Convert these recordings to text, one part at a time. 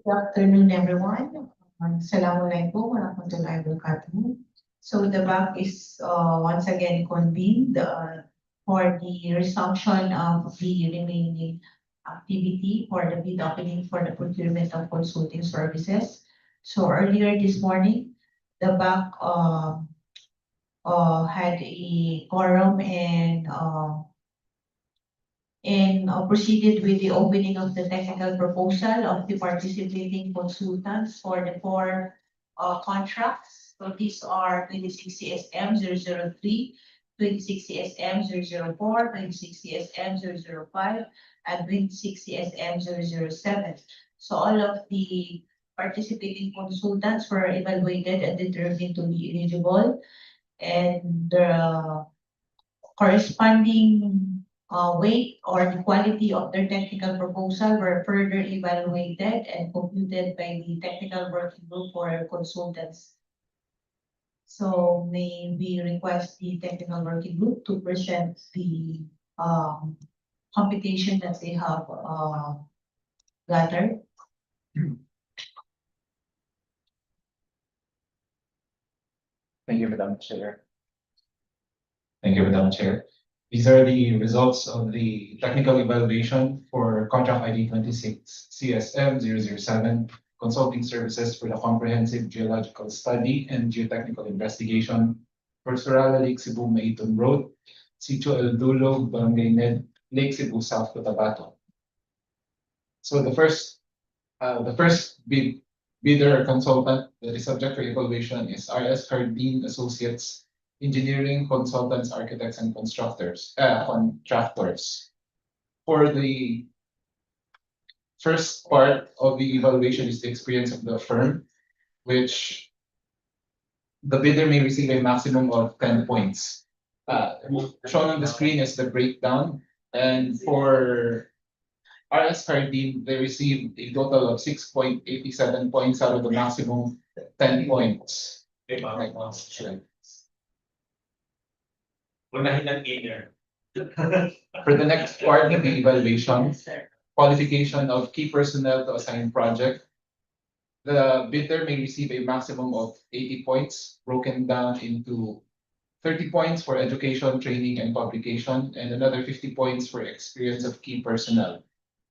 Good afternoon, everyone. Assalamualaikum warahmatullahi wabarakatuh. So the bank is once again convened for the resumption of the remaining activity for the bid opening for the procurement of consulting services. So earlier this morning, the bank had a quorum and proceeded with the opening of the technical proposal of the participating consultants for the four contracts. So these are 26 CSM 003, 26 CSM 004, 26 CSM 005, and 26 CSM 007. So all of the participating consultants were evaluated and determined to be eligible, and the corresponding weight or the quality of their technical proposal were further evaluated and computed by the technical working group for consultants. So may we request the technical working group to present the computation that they have gathered. Thank you, Madam Chair. Thank you, Madam Chair. These are the results of the technical evaluation for contract ID 26 CSM 007, consulting services for the comprehensive geological study and geotechnical investigation for Surala Lake Cebu Maiton Road, Sitio El Dulo, Barangay Ned, Lake Cebu, South Cotabato. So the first bidder or consultant that is subject for evaluation is RS Cardine Associates, engineering consultants, architects, and contractors. For the first part of the evaluation is the experience of the firm, which the bidder may receive a maximum of 10 points. Shown on the screen is the breakdown, and for RS Cardine, they received a total of 6.87 points out of the maximum 10 points. Unahin ng inner. For the next part of the evaluation, qualification of key personnel to assign project, the bidder may receive a maximum of 80 points, broken down into 30 points for education, training, and publication, and another 50 points for experience of key personnel.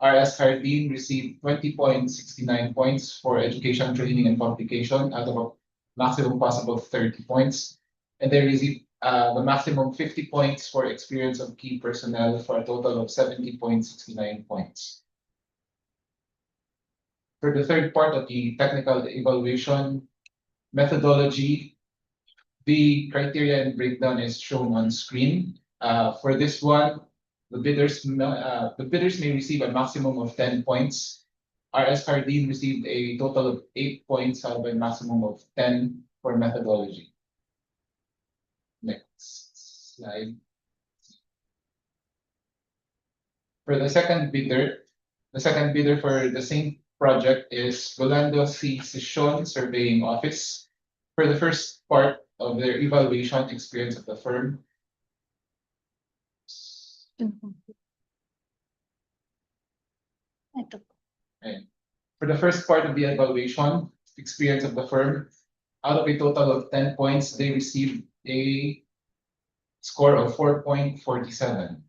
RS Cardine received 20.69 points for education, training, and publication out of a maximum possible 30 points. And they received the maximum 50 points for experience of key personnel for a total of 70.69 points. For the third part of the technical evaluation methodology, the criteria and breakdown is shown on screen. For this one, the bidders may receive a maximum of 10 points. RS Cardine received a total of 8 points out of a maximum of 10 for methodology. Next slide. For the second bidder for the same project is Rolando C. Sison Surveying Office. For the first part of their evaluation experience of the firm, for the first part of the evaluation experience of the firm, out of a total of 10 points, they received a score of 4.47.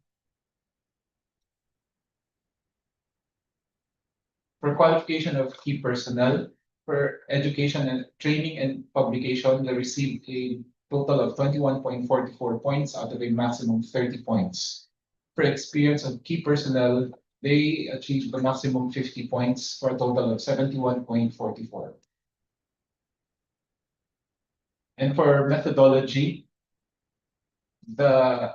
For qualification of key personnel, for education and training and publication, they received a total of 21.44 points out of a maximum 30 points. For experience of key personnel, they achieved a maximum 50 points for a total of 71.44. And for methodology, the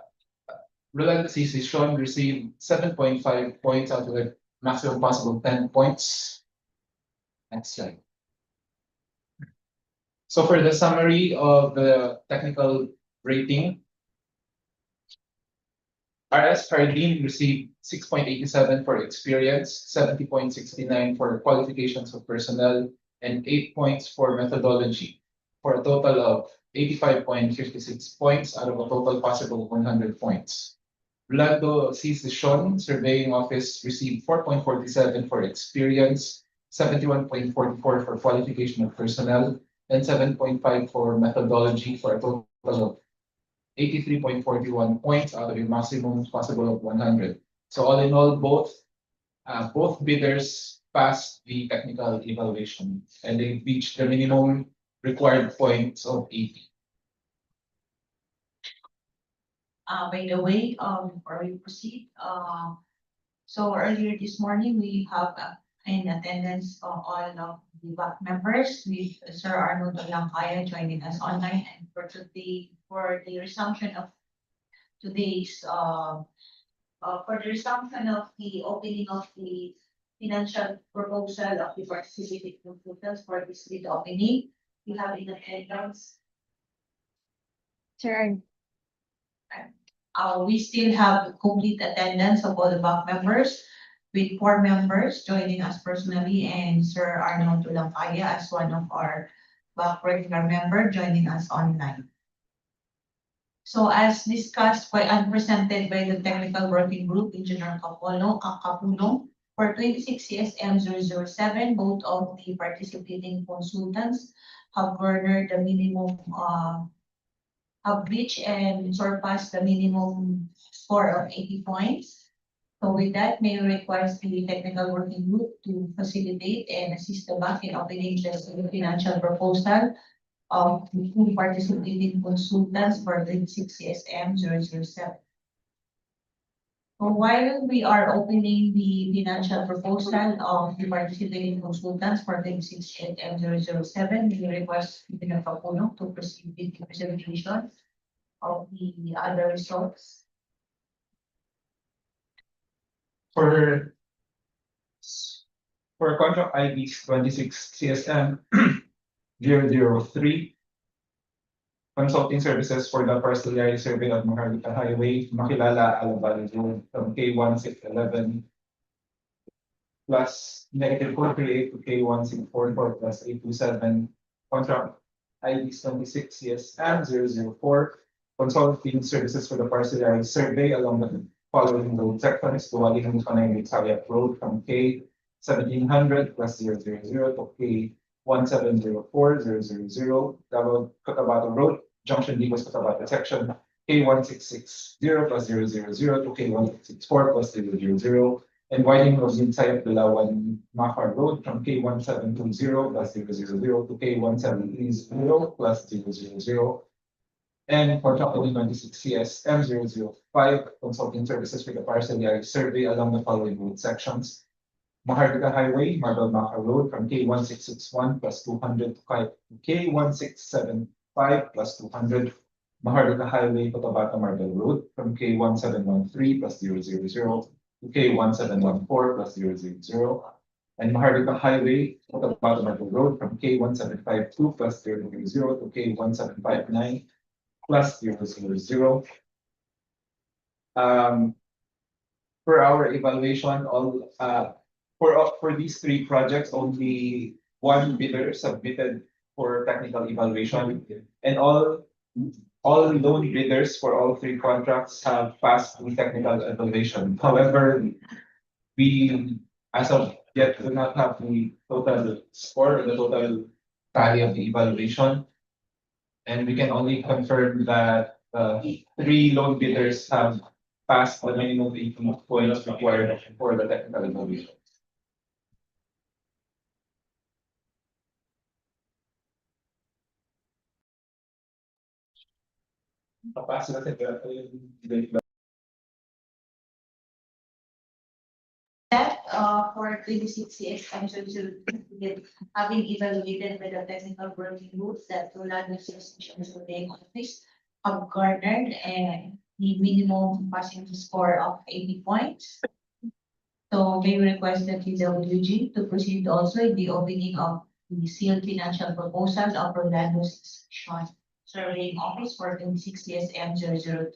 Rolando C. Sison received 7.5 points out of a maximum possible 10 points. Next slide. So for the summary of the technical rating, RS Cardine received 6.87 for experience, 70.69 for qualifications of personnel, and 8 points for methodology, for a total of 85.56 points out of a total possible 100 points. Rolando C. Sison Surveying Office received 4.47 for experience, 71.44 for qualification of personnel, and 7.5 for methodology, for a total of 83.41 points out of a maximum possible of 100. So all in all, both bidders passed the technical evaluation and they reached the minimum required points of 80. By the way, before we proceed, so earlier this morning, we have in attendance all of the BAC members with Sir Arnold Olancaya joining us online, and for today, for the resumption of today's, for the resumption of the opening of the financial proposal of the participating consultants for this bid opening, we have in attendance. Sir, We still have complete attendance of all the BAC members, with 4 members joining us personally and Sir Arnold Tulangkaya as one of our BAC regular member joining us online. So as discussed and presented by the technical working group, Engineer Capulong, for 26 CSM 007, both of the participating consultants have garnered the minimum, have reached and surpassed the minimum score of 80 points. So with that, may we request the technical working group to facilitate and assist the bank in opening the financial proposal of the 2 participating consultants for 26 CSM 007. So while we are opening the financial proposal of the participating consultants for 26 CSM 007, we request Engineer Capulong to proceed with the presentation of the other results. For contract ID 26 CSM 003, consulting services for the parcel area survey of Maharlika Highway, Makilala, Alabal Road from K1611 plus -438 to K1644 plus 827. Contract ID 26 CSM 004, consulting services for the parcel area survey along the following road sections: Duwalihan Panay Victoria Road from K1700 plus 000 to K1704000, Davao Cotabato Road, Junction Digos Cotabato section, K1660 plus 000 to K1664 plus 000, and widening of Zinsayat Bulawan Mafar Road from K1720 plus 000 to K1730 plus 000. And for contract 26 CSM 005, consulting services for the parcel area survey along the following road sections: Maharlika Highway, Marbel Maca Road from K1661 plus 200 to K1675 plus 200. Maharlika Highway, Cotabato Marbel Road from K1713 plus 000 to K1714 plus 000. And Maharlika Highway, Cotabato Marbel Road from K1752 plus 000 to K1759 plus 000. For our evaluation, for these 3 projects, only 1 bidder submitted for technical evaluation, and all loan bidders for all 3 contracts have passed the technical evaluation. However, we as of yet do not have the total score or the total tally of the evaluation. And we can only confirm that 3 loan bidders have passed the minimum 80 points required for the technical evaluation. That, for 26 CSM, having evaluated by the technical working groups that Rolando Association Surveying Office have garnered the minimum passing score of 80 points. So they request the PWG to proceed also in the opening of the sealed financial proposal of Rolando Association Surveying Office for 26 CSM 002.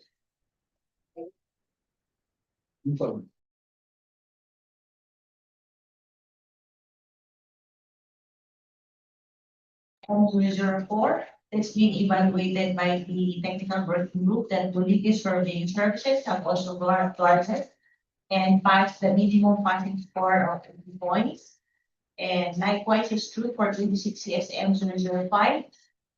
004, it's been evaluated by the technical working group that Bolivia Surveying Services have also granted and passed the minimum passing score of 80 points. And likewise is true for 26 CSM 005.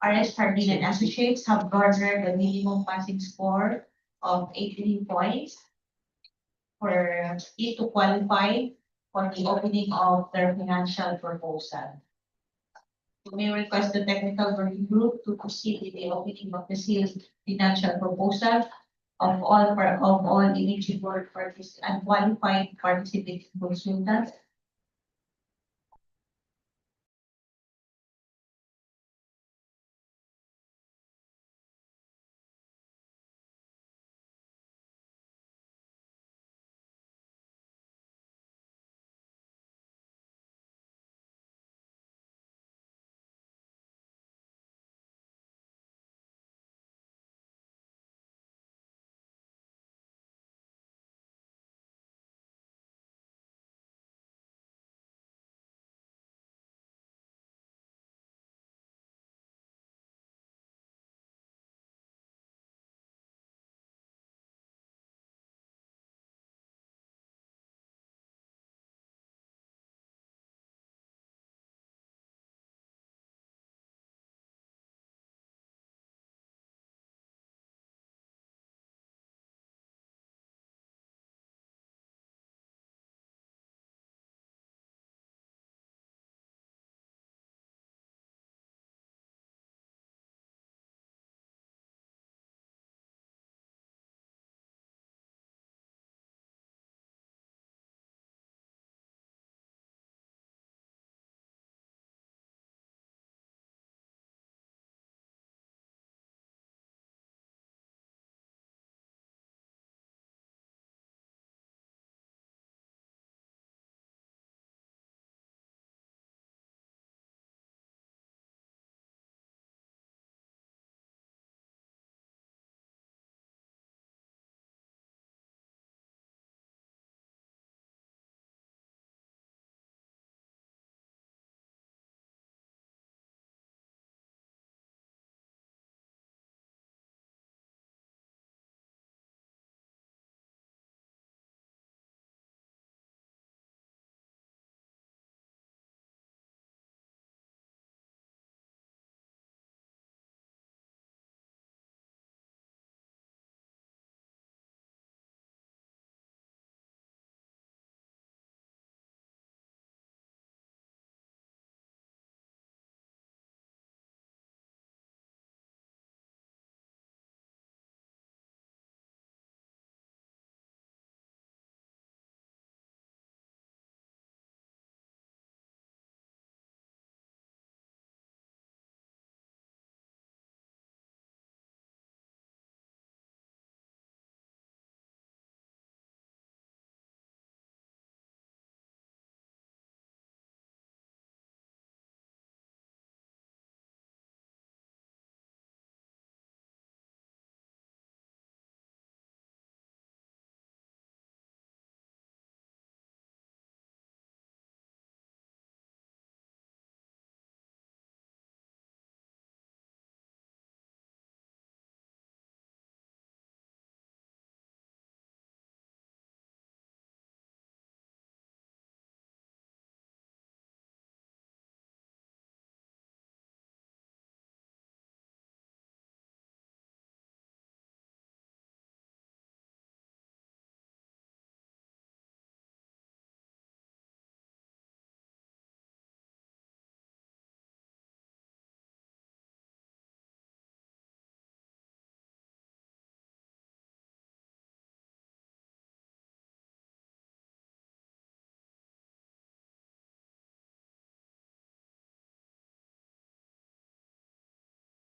RS Hardin and Associates have garnered a minimum passing score of 18 points for it to qualify for the opening of their financial proposal. We may request the technical working group to proceed with the opening of the sealed financial proposal of all eligible parties and qualified participating consultants.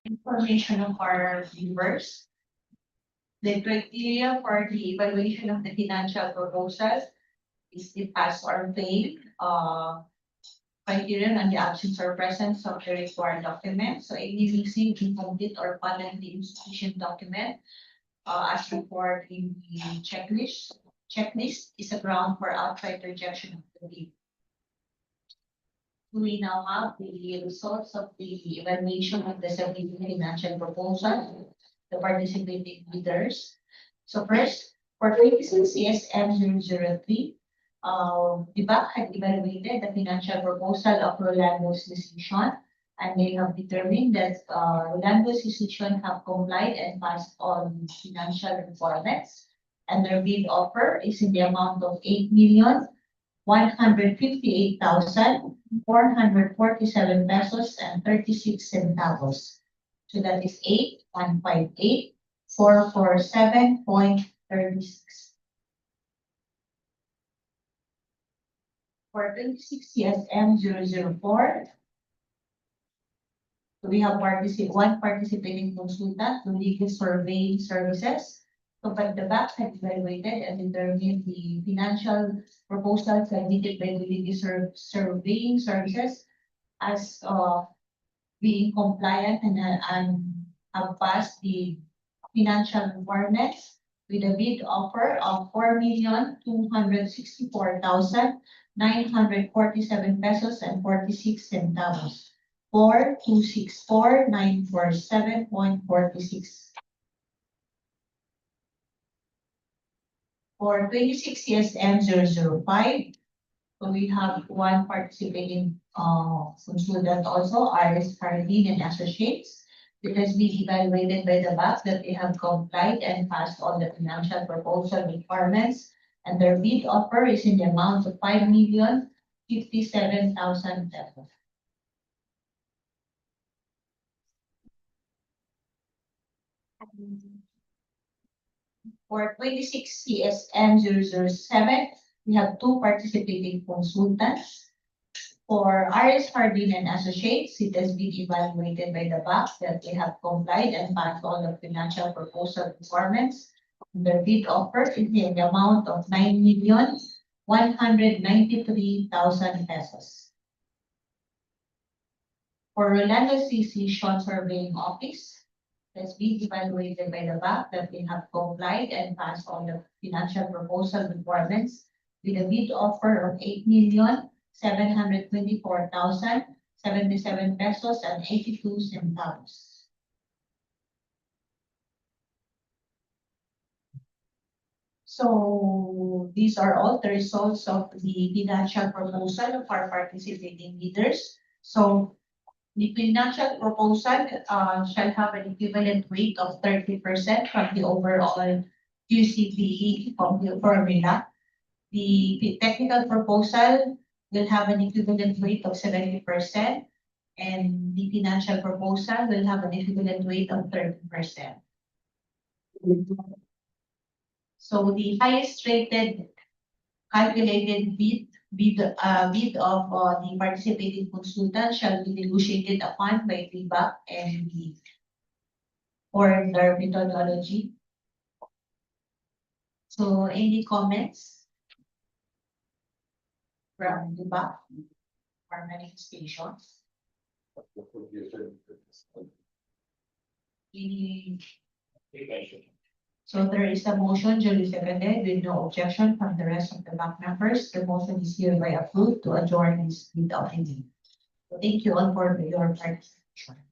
Information of our viewers. The criteria for the evaluation of the financial proposal is the pass or fail criterion and the absence or presence of the required document. So any missing, incomplete, or patently insufficient document as required in the checklist. Checklist is a ground for outright rejection of the bid. We now have the results of the evaluation of the submitted financial proposal, the participating bidders. So first, for 26 CSM 003, the bank had evaluated the financial proposal of Rolando's decision, and they have determined that, Rolando's decision have complied and passed all the financial requirements. And their bid offer is in the amount of 8,158,447 pesos and 36 centavos. So that is 8,158,447.36. For 26 CSM 004, we have one participating consultant to legal surveying services. So, but the bank had evaluated and determined the financial proposals submitted by the legal surveying services as being compliant and have passed the financial requirements with a bid offer of 4,264,947 pesos and 46 centavos. 4,264,947.46. For 26 CSM 005, so we have one participating consultant also, RS Cardin and Associates. It has been evaluated by the bank that they have complied and passed all the financial proposal requirements, and their bid offer is in the amount of 5,057,000 pesos. For 26 CSM 007, we have two participating consultants. For RS Hardin and Associates, it has been evaluated by the bank that they have complied and passed all the financial proposal requirements. Their bid offer is in the amount of 9,193,000 pesos. For Rolando CC Short Surveying Office, has been evaluated by the bank that they have complied and passed all the financial proposal requirements with a bid offer of 8,724,077 pesos and 82 centavos. So these are all the results of the financial proposal of our participating bidders. So the financial proposal shall have an equivalent weight of 30% from the overall QCPE formula. The technical proposal will have an equivalent weight of 70%, and the financial proposal will have an equivalent weight of 30%. So the highest rated calculated bid of the participating consultant shall be negotiated upon by the bank and the or their methodology. So any comments from the bank or manifestations? Any? So there is a motion duly seconded with no objection from the rest of the bank members. The motion is hereby approved to adjourn this bid of the meeting. Thank you all for your participation.